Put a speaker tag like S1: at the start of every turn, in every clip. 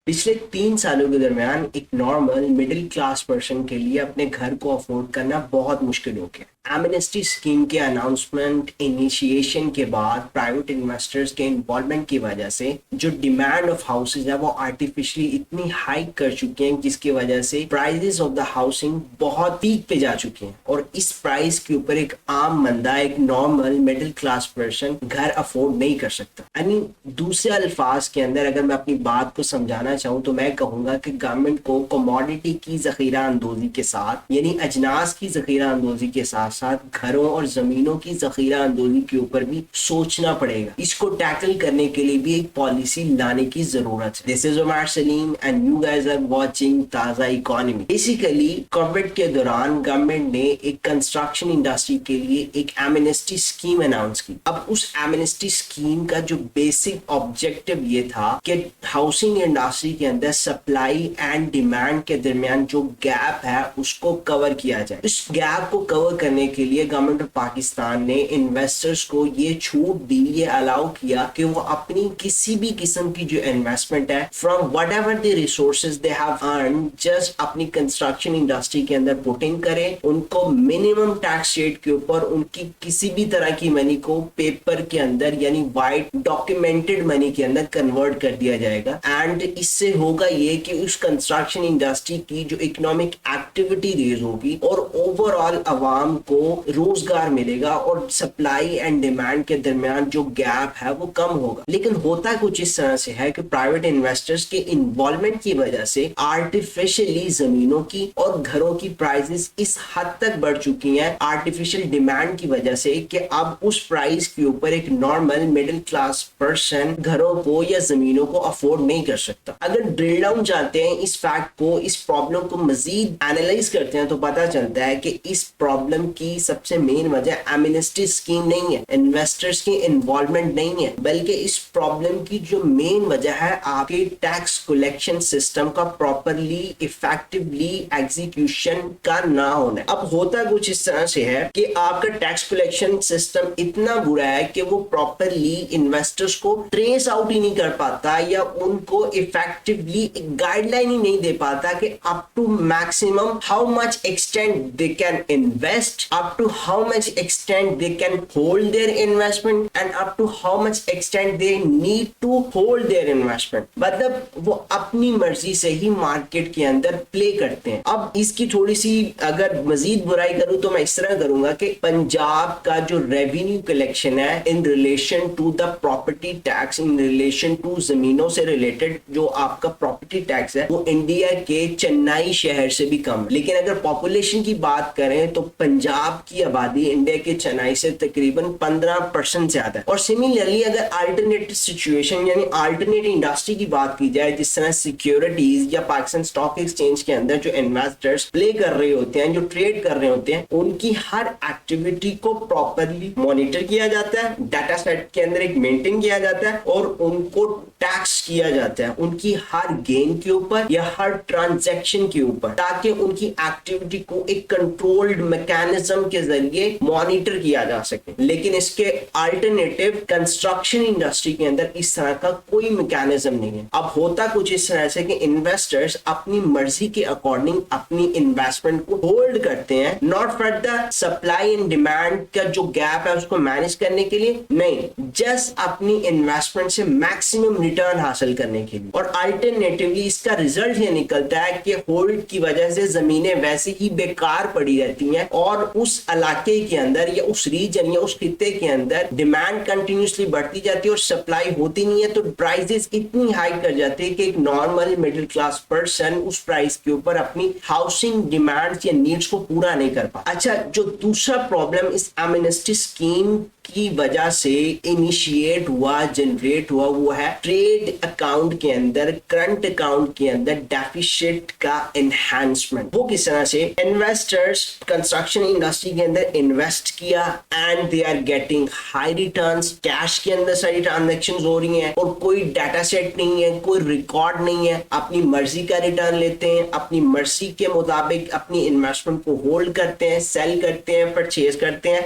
S1: پچھلے 3 سالوں کے درمیان ایک نارمل مڈل کلاس پرسن کے لیے اپنے گھر کو افورڈ کرنا بہت مشکل ہو گیا. ایمنسٹی اسکیم کے اناؤنسمنٹ انیشیشن کے بعد پرائیویٹ انویسٹرز کے انوالومنٹ کی وجہ سے جو ڈیمانڈ آف ہاؤسز ہے وہ آرٹیفیشلی اتنی ہائیک کر چکے ہیں جس کی وجہ سے پرائزز آف دا ہاؤسنگ بہت پیک پہ جا چکے ہیں, اور اس پرائز کے اوپر ایک عام بندہ, ایک نارمل مڈل کلاس پرسن گھر افورڈ نہیں کر سکتا. یعنی دوسرے الفاظ کے اندر اگر میں اپنی بات کو سمجھانا چاہوں تو میں کہوں گا کہ گورنمنٹ کو کموڈیٹی کی ذخیرہ اندوزی کے ساتھ, یعنی اجناس کی ذخیرہ اندوزی کے ساتھ ساتھ گھروں اور زمینوں کی ذخیرہ اندوزی کے اوپر بھی سوچنا پڑے گا. اس کو ٹیکل کرنے کے لیے بھی ایک پالیسی لانے کی ضرورت ہے. This is Umar Saleem and you guys are watching Taaza economy. Basically covid کے دوران گورنمنٹ نے ایک کنسٹرکشن انڈسٹری کے لیے ایک ایمنسٹی اسکیم اناؤنس کی. اب اس ایمنسٹی اسکیم کا جو بیسک آبجیکٹو یہ تھا کہ ہاؤسنگ انڈسٹری کے اندر سپلائی اینڈ ڈیمانڈ کے درمیان جو گیپ ہے اس کو کور کیا جائے. اس گیپ کو کور کرنے کے لیے گورنمنٹ آف پاکستان نے انویسٹرز کو یہ چھوٹ دی, یہ الاؤ کیا کہ وہ اپنی کسی بھی قسم کی جو انویسٹمنٹ ہے from what ever the resources they have earned just اپنی کنسٹرکشن انڈسٹری کے اندر پوٹنگ کرے. ان کو منیمم ٹیکس ریٹ کے اوپر ان کی کسی بھی طرح کی منی کو پیپر کے اندر یعنی وائٹ ڈاکیومنٹڈ منی کے اندر کنورٹ کر دیا جائے گا. اینڈ اس سے ہوگا یہ کہ اس کنسٹرکشن انڈسٹری کی جو اکنامک ایکٹیویٹی ریز ہوگی اور اوور آل عوام کو روزگار ملے گا اور سپلائی اینڈ ڈیمانڈ کے درمیان جو گیپ ہے وہ کم ہوگا. لیکن ہوتا کچھ اس طرح سے ہے کہ پرائیویٹ انویسٹرز کے انوالومنٹ کی وجہ سے آرٹیفیشلی زمینوں کی اور گھروں کی پرائزز اس حد تک بڑھ چکی ہیں آرٹیفیشل ڈیمانڈ کی وجہ سے کہ اب اس پرائز کے اوپر ایک نارمل مڈل کلاس پرسن گھروں کو یا زمینوں کو افورڈ نہیں کر سکتا. اگر ڈرل ڈاؤن جاتے ہیں اس فیکٹ کو, اس پرابلم کو مزید اینالائز کرتے ہیں تو پتا چلتا ہے کہ اس پرابلم کی سب سے مین وجہ ایمنسٹی اسکیم نہیں ہے, انویسٹرز کی انوالومنٹ نہیں ہے, بلکہ اس پرابلم کی جو مین وجہ ہے آپ کے ٹیکس کلیکشن سسٹم کا پراپرلی افیکٹولی ایگزیکیوشن کا نہ ہونا. اب ہوتا کچھ اس طرح سے ہے کہ آپ کا ٹیکس کلیکشن سسٹم اتنا برا ہے کہ وہ پراپرلی انویسٹرز کو ٹریس آؤٹ ہی نہیں کر پاتا یا ان کو افیکٹولی گائیڈ لائن ہی نہیں دے پاتا کہ up to maximum how much extent they can invest, up to how much extent they can hold their investment and up to how much extent they need to hold their investment. مطلب وہ اپنی مرضی سے ہی market کے اندر پلے کرتے ہیں. اب اس کی تھوڑی سی اگر مزید برائی کروں تو میں اس طرح کروں گا کہ پنجاب کا جو ریونیو کلیکشن ہے in relation to the property tax, in relation to زمینوں سے ریلیٹڈ جو آپ کا پراپرٹی ٹیکس ہے وہ انڈیا کے چنئی شہر سے بھی کم ہے. لیکن اگر پاپولیشن کی بات کریں تو پنجاب کی آبادی انڈیا کے چنئی سے تقریباً 15% زیادہ ہے. اور سملرلی اگر الٹرنیٹ سچویشن یعنی الٹرنیٹ انڈسٹری کی بات کی جائے جس طرح سیکیورٹیز یا پاکستان اسٹاک ایکسچینج کے اندر جو انویسٹرز پلے کر رہے ہوتے ہیں, جو ٹریڈ کر رہے ہوتے ہیں, ان کی ہر ایکٹیویٹی کو پراپرلی مانیٹر کیا جاتا ہے, ڈیٹا سیٹ کے اندر ایک مینٹین کیا جاتا ہے اور ان کو ٹیکس کیا جاتا ہے ان کی ہر گین کے اوپر یا ہر ٹرانزیکشن کے اوپر, تاکہ ان کی ایکٹیویٹی کو ایک کنٹرولڈ میکانزم کے ذریعے مانیٹر کیا جا سکے. لیکن اس کے الٹرنیٹو کنسٹرکشن انڈسٹری کے اندر اس طرح کا کوئی میکانزم نہیں ہے. اب ہوتا کچھ اس طرح سے کہ انویسٹرز اپنی مرضی کے اکارڈنگ اپنی انویسٹمنٹ کو ہولڈ کرتے ہیں, not for the supply and demand کا جو گیپ ہے اس کو مینج کرنے کے لیے نہیں, جسٹ اپنی انویسٹمنٹ سے میکسیمم ریٹرن حاصل کرنے کے لیے. اور الٹرنیٹیولی اس کا ریزلٹ یہ نکلتا ہے کہ ہولڈ کی وجہ سے زمینیں ویسے ہی بیکار پڑی رہتی ہیں اور اس علاقے کے اندر یا اس ریجن یا اس خطے کے اندر ڈیمانڈ کنٹینیوسلی بڑھتی جاتی ہے اور سپلائی ہوتی نہیں ہے, تو پرائزز اتنی ہائی کر جاتی ہے کہ ایک نارمل مڈل کلاس پرسن اس پرائز کے اوپر اپنی ہاؤسنگ ڈیمانڈ یا نیڈس کو پورا نہیں کر پاتا. اچھا, جو دوسرا پرابلم اس ایمنسٹی اسکیم کی وجہ سے انیشیٹ ہوا, جنریٹ ہوا, وہ ہے ٹریڈ اکاؤنٹ کے اندر, کرنٹ اکاؤنٹ کے اندر ڈیفیسٹ کا انہانسمنٹ. وہ کس طرح سے انویسٹرز کنسٹرکشن انڈسٹری کے اندر انویسٹ کیا and they are getting high returns, cash کے اندر ساری ٹرانزیکشنز ہو رہی ہیں اور کوئی ڈیٹا سیٹ نہیں ہے, کوئی ریکارڈ نہیں ہے, اپنی مرضی کا ریٹرن لیتے ہیں, اپنی مرضی کے مطابق اپنی انویسٹمنٹ کو ہولڈ کرتے ہیں, سیل کرتے ہیں, پرچیز کرتے ہیں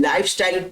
S1: lifestyle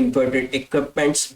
S1: imported equipments